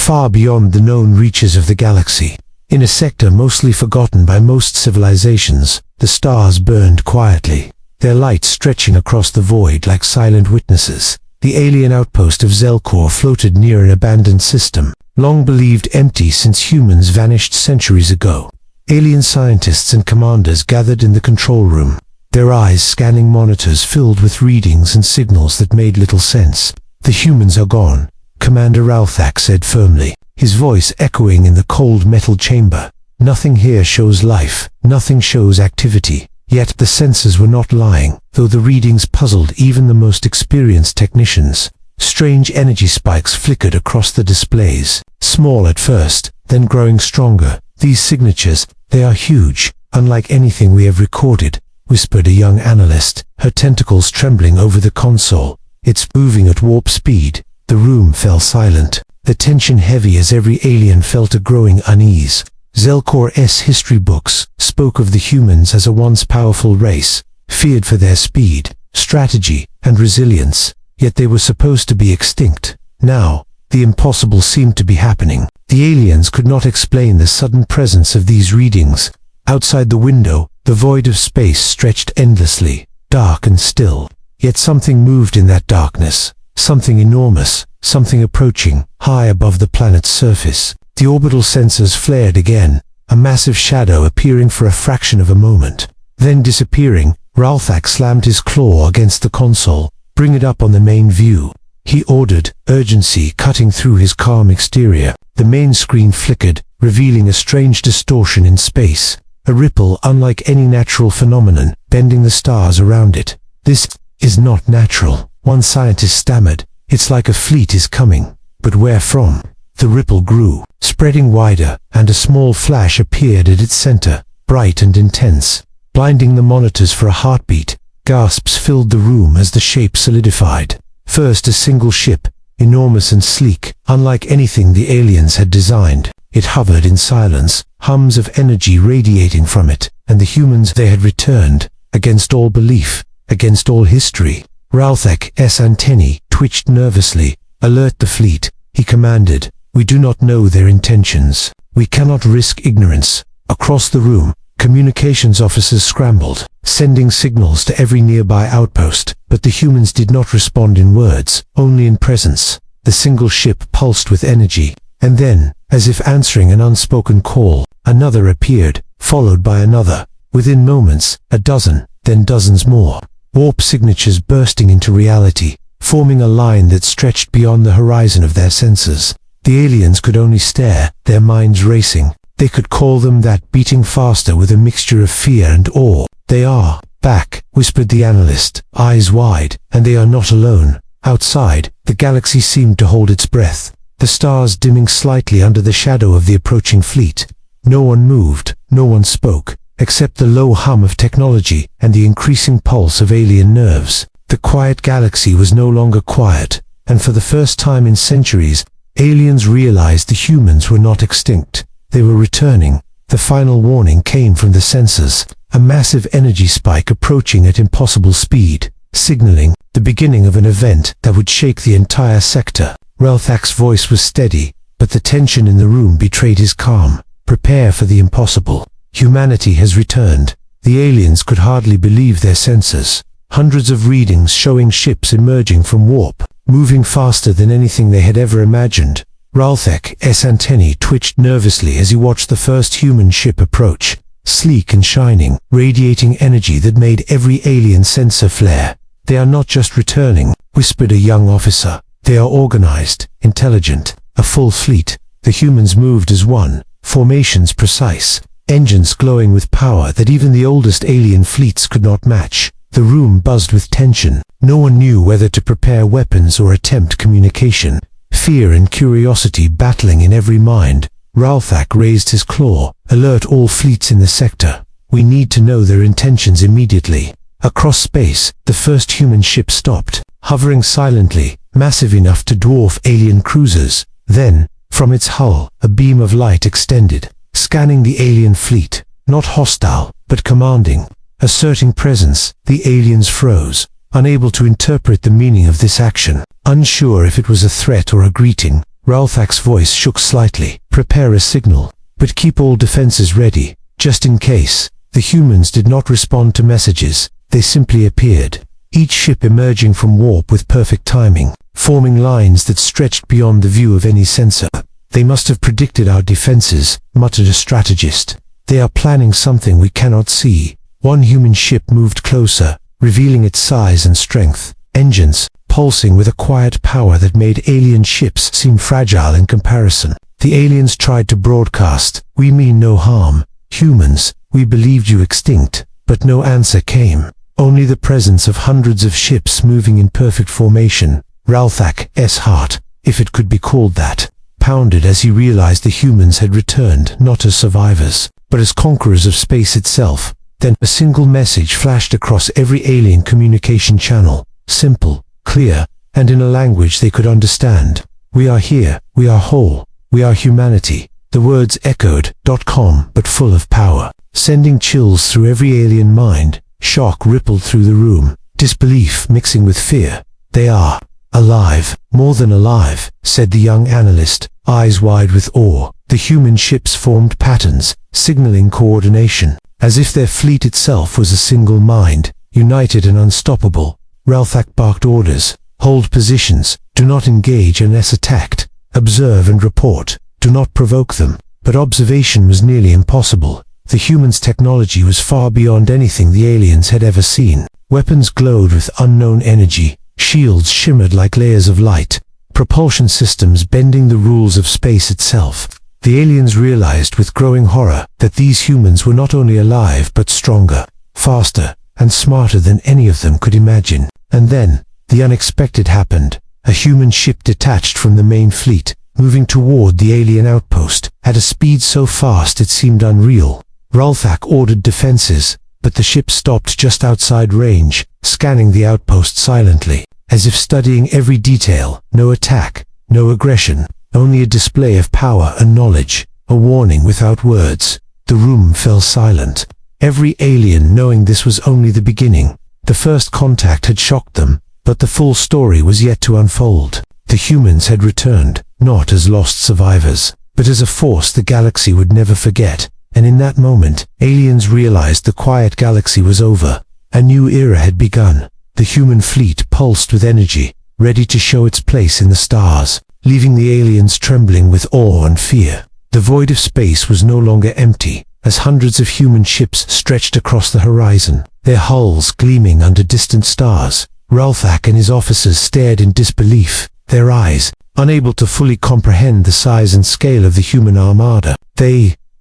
far beyond the known reaches of the galaxy. In a sector mostly forgotten by most civilizations, the stars burned quietly, their light stretching across the void like silent witnesses. The alien outpost of Zelkor floated near an abandoned system, long believed empty since humans vanished centuries ago. Alien scientists and commanders gathered in the control room, their eyes scanning monitors filled with readings and signals that made little sense. "The humans are gone," Commander Ralthak said firmly, his voice echoing in the cold metal chamber. "Nothing here shows life, nothing shows activity." Yet the sensors were not lying, though the readings puzzled even the most experienced technicians. Strange energy spikes flickered across the displays, small at first, then growing stronger. "These signatures, they are huge, unlike anything we have recorded," whispered a young analyst, her tentacles trembling over the console. "It's moving at warp speed." The room fell silent, the tension heavy as every alien felt a growing unease. Zelkor's history books spoke of the humans as a once powerful race, feared for their speed, strategy, and resilience, yet they were supposed to be extinct. Now, the impossible seemed to be happening. The aliens could not explain the sudden presence of these readings. Outside the window, the void of space stretched endlessly, dark and still. Yet something moved in that darkness, something enormous, something approaching, high above the planet's surface. The orbital sensors flared again, a massive shadow appearing for a fraction of a moment. Then disappearing, Ralthak slammed his claw against the console. "Bring it up on the main view," he ordered, urgency cutting through his calm exterior. The main screen flickered, revealing a strange distortion in space, a ripple unlike any natural phenomenon, bending the stars around it. "This is not natural," one scientist stammered. "It's like a fleet is coming." "But where from?" The ripple grew, spreading wider, and a small flash appeared at its center, bright and intense, blinding the monitors for a heartbeat. Gasps filled the room as the shape solidified. First a single ship, enormous and sleek, unlike anything the aliens had designed. It hovered in silence, hums of energy radiating from it, and the humans they had returned, against all belief, against all history. Ralthak's antennae twitched nervously. "Alert the fleet," he commanded. "We do not know their intentions. We cannot risk ignorance." Across the room, communications officers scrambled, sending signals to every nearby outpost, but the humans did not respond in words, only in presence. The single ship pulsed with energy, and then, as if answering an unspoken call, another appeared, followed by another. Within moments, a dozen, then dozens more. Warp signatures bursting into reality, forming a line that stretched beyond the horizon of their senses. The aliens could only stare, their minds racing. They could call them that, beating faster with a mixture of fear and awe. "They are back," whispered the analyst, eyes wide, "and they are not alone." Outside, the galaxy seemed to hold its breath, the stars dimming slightly under the shadow of the approaching fleet. No one moved, no one spoke, except the low hum of technology and the increasing pulse of alien nerves. The quiet galaxy was no longer quiet, and for the first time in centuries, aliens realized the humans were not extinct. They were returning. The final warning came from the sensors, a massive energy spike approaching at impossible speed, signaling the beginning of an event that would shake the entire sector. Ralthak's voice was steady, but the tension in the room betrayed his calm. "Prepare for the impossible. Humanity has returned." The aliens could hardly believe their senses. Hundreds of readings showing ships emerging from warp, moving faster than anything they had ever imagined. Ralthak's antennae twitched nervously as he watched the first human ship approach, sleek and shining, radiating energy that made every alien sensor flare. "They are not just returning," whispered a young officer. "They are organized, intelligent, a full fleet." The humans moved as one, formations precise, engines glowing with power that even the oldest alien fleets could not match. The room buzzed with tension. No one knew whether to prepare weapons or attempt communication. Fear and curiosity battling in every mind. Ralthak raised his claw. "Alert all fleets in the sector. We need to know their intentions immediately." Across space, the first human ship stopped, hovering silently, massive enough to dwarf alien cruisers. Then, from its hull, a beam of light extended, scanning the alien fleet, not hostile, but commanding. Asserting presence, the aliens froze, unable to interpret the meaning of this action. Unsure if it was a threat or a greeting, Ralthak's voice shook slightly. "Prepare a signal, but keep all defenses ready, just in case." The humans did not respond to messages, they simply appeared, each ship emerging from warp with perfect timing, forming lines that stretched beyond the view of any sensor. "They must have predicted our defenses," muttered a strategist. "They are planning something we cannot see." One human ship moved closer, revealing its size and strength, engines pulsing with a quiet power that made alien ships seem fragile in comparison. The aliens tried to broadcast, "We mean no harm. Humans, we believed you extinct." But no answer came, only the presence of hundreds of ships moving in perfect formation. Ralthak's heart, if it could be called that, pounded as he realized the humans had returned not as survivors, but as conquerors of space itself. Then a single message flashed across every alien communication channel, simple, clear, and in a language they could understand. "We are here, we are whole, we are humanity." The words echoed, .com, but full of power, sending chills through every alien mind. Shock rippled through the room, disbelief mixing with fear. "They are alive, more than alive," said the young analyst, eyes wide with awe. The human ships formed patterns, signaling coordination, as if their fleet itself was a single mind, united and unstoppable. Ralthak barked orders. "Hold positions, do not engage unless attacked, observe and report, do not provoke them." But observation was nearly impossible. The humans' technology was far beyond anything the aliens had ever seen. Weapons glowed with unknown energy, shields shimmered like layers of light, propulsion systems bending the rules of space itself. The aliens realized with growing horror that these humans were not only alive but stronger, faster, and smarter than any of them could imagine. And then, the unexpected happened. A human ship detached from the main fleet, moving toward the alien outpost, at a speed so fast it seemed unreal. Ralthak ordered defenses, but the ship stopped just outside range, scanning the outpost silently, as if studying every detail. No attack, no aggression, only a display of power and knowledge, a warning without words. The room fell silent, every alien knowing this was only the beginning. The first contact had shocked them, but the full story was yet to unfold. The humans had returned, not as lost survivors, but as a force the galaxy would never forget. And in that moment, aliens realized the quiet galaxy was over. A new era had begun. The human fleet pulsed with energy, ready to show its place in the stars, leaving the aliens trembling with awe and fear. The void of space was no longer empty, as hundreds of human ships stretched across the horizon, their hulls gleaming under distant stars. Ralthak and his officers stared in disbelief, their eyes unable to fully comprehend the size and scale of the human armada.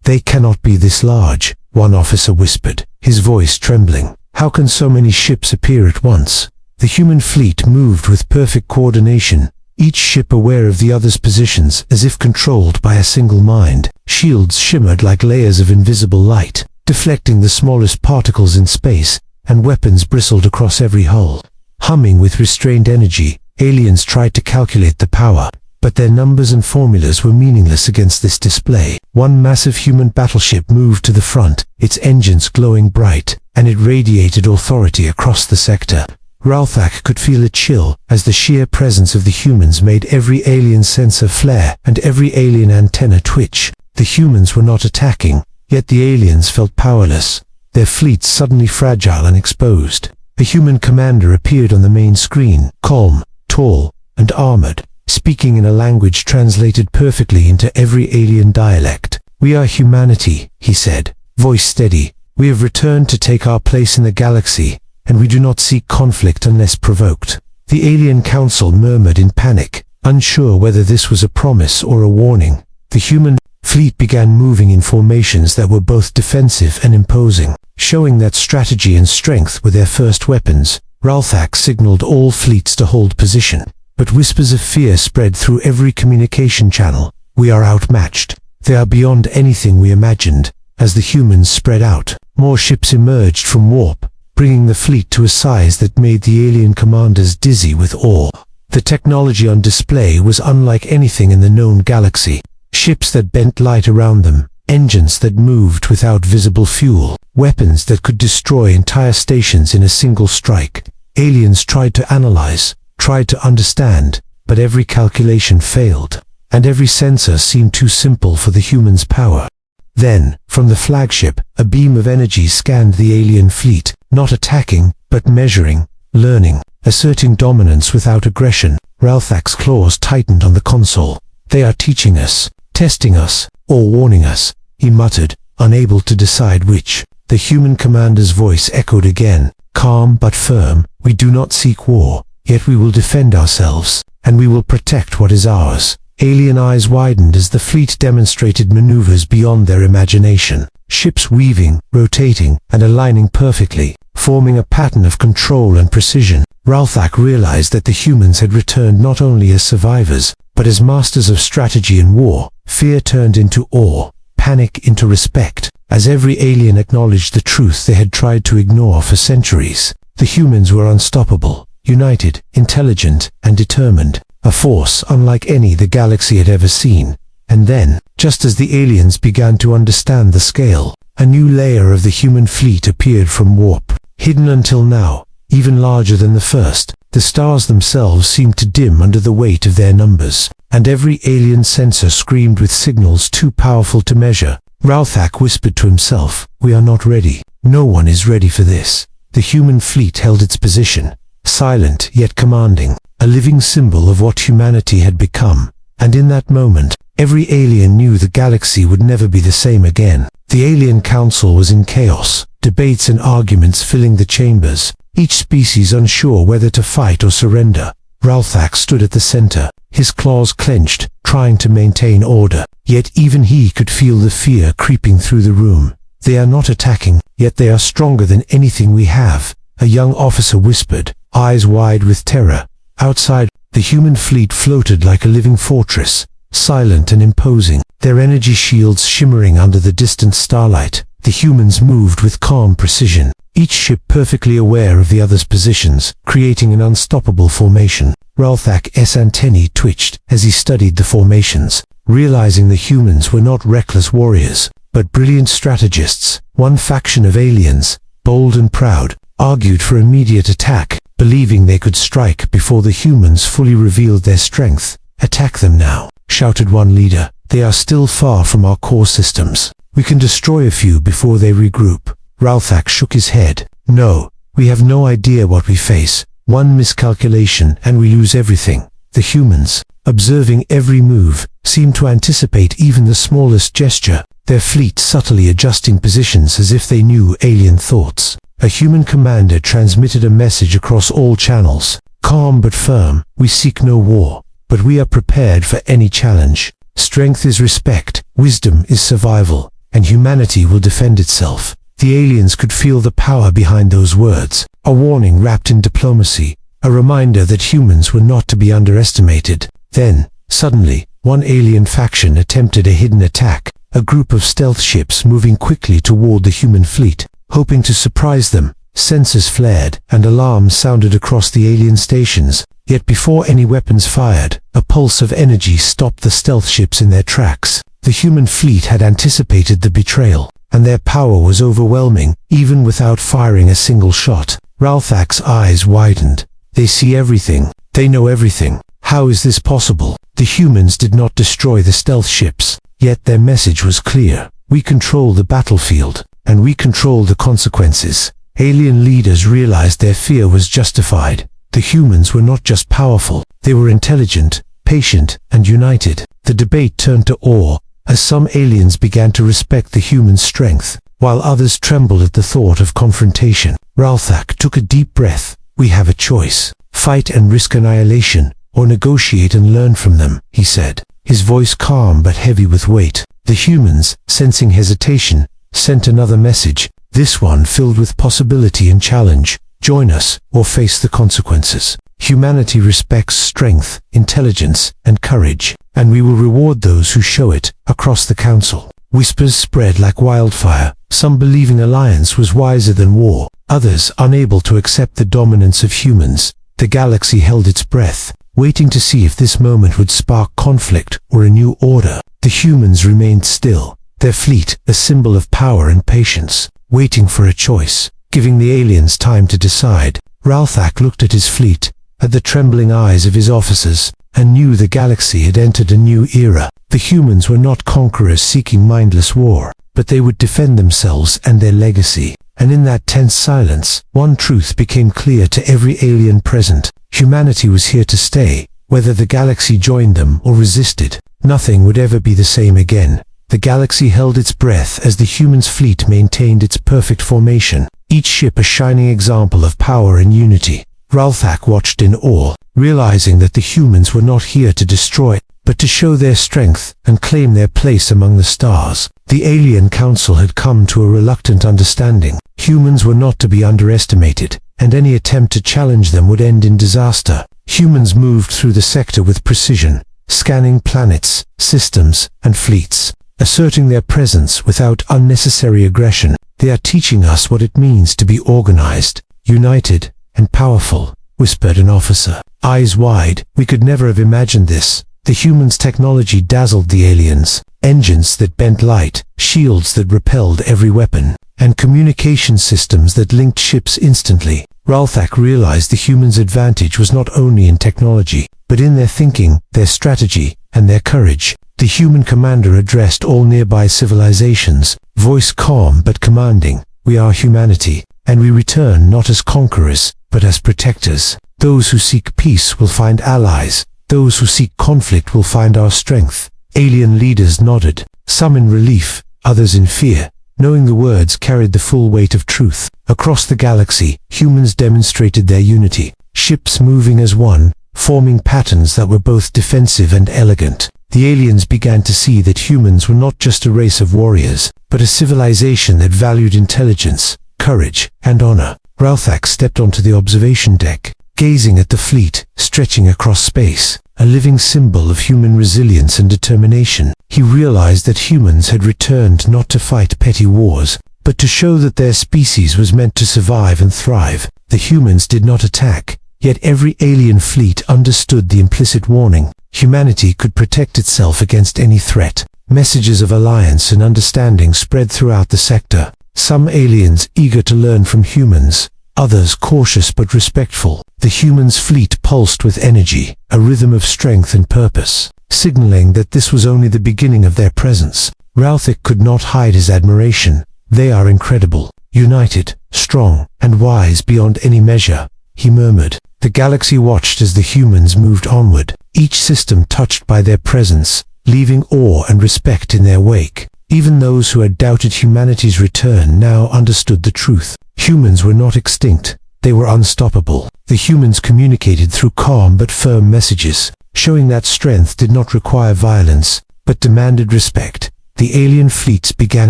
They cannot be this large," one officer whispered, his voice trembling. "How can so many ships appear at once?" The human fleet moved with perfect coordination, each ship aware of the other's positions as if controlled by a single mind. Shields shimmered like layers of invisible light, deflecting the smallest particles in space, and weapons bristled across every hull. Humming with restrained energy, aliens tried to calculate the power, but their numbers and formulas were meaningless against this display. One massive human battleship moved to the front, its engines glowing bright, and it radiated authority across the sector. Ralthak could feel a chill as the sheer presence of the humans made every alien sensor flare and every alien antenna twitch. The humans were not attacking, yet the aliens felt powerless, their fleets suddenly fragile and exposed. A human commander appeared on the main screen, calm, tall, and armored, speaking in a language translated perfectly into every alien dialect. "We are humanity," he said, voice steady. "We have returned to take our place in the galaxy, and we do not seek conflict unless provoked." The alien council murmured in panic, unsure whether this was a promise or a warning. The human fleet began moving in formations that were both defensive and imposing, showing that strategy and strength were their first weapons. Ralthak signaled all fleets to hold position, but whispers of fear spread through every communication channel. "We are outmatched. They are beyond anything we imagined." As the humans spread out, more ships emerged from warp, bringing the fleet to a size that made the alien commanders dizzy with awe. The technology on display was unlike anything in the known galaxy. Ships that bent light around them, engines that moved without visible fuel, weapons that could destroy entire stations in a single strike. Aliens tried to analyze, tried to understand, but every calculation failed. and every sensor seemed too simple for the humans' power. Then, from the flagship, a beam of energy scanned the alien fleet, not attacking, but measuring, learning, asserting dominance without aggression. Ralthak's claws tightened on the console. "They are teaching us, testing us, or warning us," he muttered, unable to decide which. The human commander's voice echoed again, calm but firm. "We do not seek war, yet we will defend ourselves, and we will protect what is ours." Alien eyes widened as the fleet demonstrated maneuvers beyond their imagination. Ships weaving, rotating, and aligning perfectly, forming a pattern of control and precision. Ralthak realized that the humans had returned not only as survivors, but as masters of strategy and war. Fear turned into awe, panic into respect, as every alien acknowledged the truth they had tried to ignore for centuries. The humans were unstoppable, united, intelligent, and determined, a force unlike any the galaxy had ever seen. And then, just as the aliens began to understand the scale, a new layer of the human fleet appeared from warp. Hidden until now, even larger than the first, the stars themselves seemed to dim under the weight of their numbers, and every alien sensor screamed with signals too powerful to measure. Ralthak whispered to himself, "We are not ready. No one is ready for this." The human fleet held its position, silent yet commanding, a living symbol of what humanity had become. And in that moment, every alien knew the galaxy would never be the same again. The alien council was in chaos, debates and arguments filling the chambers, each species unsure whether to fight or surrender. Ralthak stood at the center, his claws clenched, trying to maintain order. Yet even he could feel the fear creeping through the room. "They are not attacking, yet they are stronger than anything we have," a young officer whispered, eyes wide with terror. Outside, the human fleet floated like a living fortress, silent and imposing, their energy shields shimmering under the distant starlight. The humans moved with calm precision, each ship perfectly aware of the other's positions, creating an unstoppable formation. Ralthak's antennae twitched as he studied the formations, realizing the humans were not reckless warriors, but brilliant strategists. One faction of aliens, bold and proud, argued for immediate attack, believing they could strike before the humans fully revealed their strength. "Attack them now," shouted one leader. "They are still far from our core systems. We can destroy a few before they regroup." Ralthak shook his head. "No, we have no idea what we face. One miscalculation and we lose everything." The humans, observing every move, seemed to anticipate even the smallest gesture, their fleet subtly adjusting positions as if they knew alien thoughts. A human commander transmitted a message across all channels, calm but firm. "We seek no war, but we are prepared for any challenge. Strength is respect, wisdom is survival, and humanity will defend itself." The aliens could feel the power behind those words, a warning wrapped in diplomacy, a reminder that humans were not to be underestimated. Then, suddenly, one alien faction attempted a hidden attack, a group of stealth ships moving quickly toward the human fleet, hoping to surprise them. Sensors flared, and alarms sounded across the alien stations. Yet before any weapons fired, a pulse of energy stopped the stealth ships in their tracks. The human fleet had anticipated the betrayal, and their power was overwhelming, even without firing a single shot. Ralthak's eyes widened. "They see everything. They know everything. How is this possible?" The humans did not destroy the stealth ships, yet their message was clear. "We control the battlefield, and we control the consequences." Alien leaders realized their fear was justified. The humans were not just powerful, they were intelligent, patient, and united. The debate turned to awe, as some aliens began to respect the human strength, while others trembled at the thought of confrontation. Ralthak took a deep breath. "We have a choice. Fight and risk annihilation, or negotiate and learn from them," he said, his voice calm but heavy with weight. The humans, sensing hesitation, sent another message, this one filled with possibility and challenge. "Join us, or face the consequences. Humanity respects strength, intelligence, and courage, and we will reward those who show it." Across the council, whispers spread like wildfire, some believing alliance was wiser than war, others unable to accept the dominance of humans. The galaxy held its breath, waiting to see if this moment would spark conflict or a new order. The humans remained still, their fleet a symbol of power and patience, waiting for a choice, giving the aliens time to decide. Ralthak looked at his fleet, at the trembling eyes of his officers, and knew the galaxy had entered a new era. The humans were not conquerors seeking mindless war, but they would defend themselves and their legacy. And in that tense silence, one truth became clear to every alien present. Humanity was here to stay. Whether the galaxy joined them or resisted, nothing would ever be the same again. The galaxy held its breath as the humans' fleet maintained its perfect formation, each ship a shining example of power and unity. Ralthak watched in awe, realizing that the humans were not here to destroy, but to show their strength and claim their place among the stars. The Alien Council had come to a reluctant understanding. Humans were not to be underestimated, and any attempt to challenge them would end in disaster. Humans moved through the sector with precision, scanning planets, systems, and fleets, asserting their presence without unnecessary aggression. They are teaching us what it means to be organized, united, and powerful, whispered an officer. Eyes wide, we could never have imagined this. The humans' technology dazzled the aliens. Engines that bent light, shields that repelled every weapon, and communication systems that linked ships instantly. Ralthak realized the humans' advantage was not only in technology, but in their thinking, their strategy, and their courage. The human commander addressed all nearby civilizations, voice calm but commanding. We are humanity, and we return not as conquerors, but as protectors. Those who seek peace will find allies. Those who seek conflict will find our strength. Alien leaders nodded, some in relief, others in fear, knowing the words carried the full weight of truth. Across the galaxy, humans demonstrated their unity, ships moving as one, forming patterns that were both defensive and elegant. The aliens began to see that humans were not just a race of warriors, but a civilization that valued intelligence, courage, and honor. Ralthak stepped onto the observation deck, gazing at the fleet, stretching across space, a living symbol of human resilience and determination. He realized that humans had returned not to fight petty wars, but to show that their species was meant to survive and thrive. The humans did not attack, yet every alien fleet understood the implicit warning. Humanity could protect itself against any threat. Messages of alliance and understanding spread throughout the sector. Some aliens eager to learn from humans, others cautious but respectful. The humans' fleet pulsed with energy, a rhythm of strength and purpose, signaling that this was only the beginning of their presence. Ralthak could not hide his admiration. They are incredible, united, strong, and wise beyond any measure, he murmured. The galaxy watched as the humans moved onward, each system touched by their presence, leaving awe and respect in their wake. Even those who had doubted humanity's return now understood the truth. Humans were not extinct, they were unstoppable. The humans communicated through calm but firm messages, showing that strength did not require violence, but demanded respect. The alien fleets began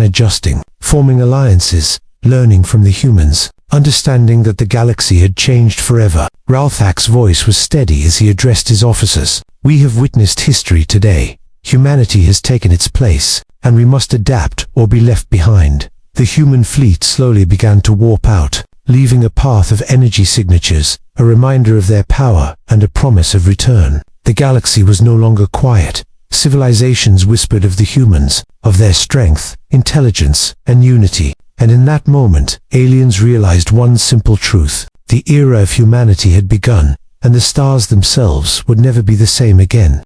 adjusting, forming alliances, learning from the humans, understanding that the galaxy had changed forever. Ralthak's voice was steady as he addressed his officers. We have witnessed history today. Humanity has taken its place, and we must adapt or be left behind. The human fleet slowly began to warp out, leaving a path of energy signatures, a reminder of their power and a promise of return. The galaxy was no longer quiet. Civilizations whispered of the humans, of their strength, intelligence, and unity. And in that moment, aliens realized one simple truth. The era of humanity had begun, and the stars themselves would never be the same again.